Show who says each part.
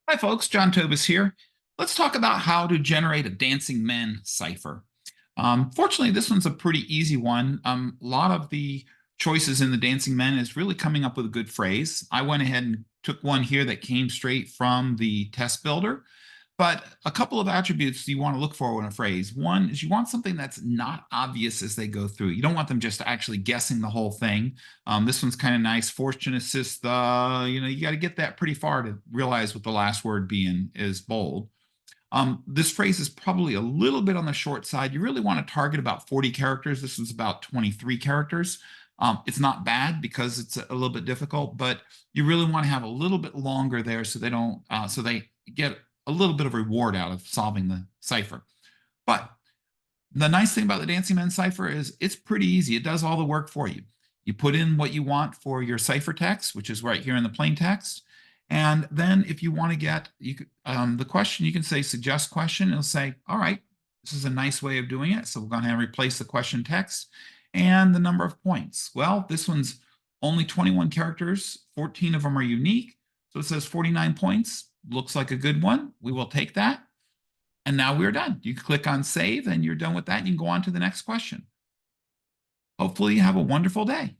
Speaker 1: Hi, folks. John Tobis here. Let's talk about how to generate a dancing men cipher. Fortunately, this one's a pretty easy one. A lot of the choices in the dancing men is really coming up with a good phrase. I went ahead and took one here that came straight from the test builder. But a couple of attributes you want to look for in a phrase. One is you want something that's not obvious as they go through. You don't want them just actually guessing the whole thing. This one's kind of nice. Fortune assist the, you got to get that pretty far to realize what the last word being is bold. This phrase is probably a little bit on the short side. You really want to target about 40 characters. This one's about 23 characters. It's not bad because it's a little bit difficult, but you really want to have a little bit longer there so they don't, so they get a little bit of reward out of solving the cipher. But the nice thing about the Dancing Men cipher is it's pretty easy. It does all the work for you. You put in what you want for your cipher text, which is right here in the plain text. And then if you want to get the question, you can say suggest question. It'll say, all right, this is a nice way of doing it. So we're going to replace the question text and the number of points. Well, this one's only 21 characters. 14 of them are unique. So it says 49 points. Looks like a good one. We will take that. And now we're done. You click on save and you're done with that. And you can go on to the next question. Hopefully you have a wonderful day.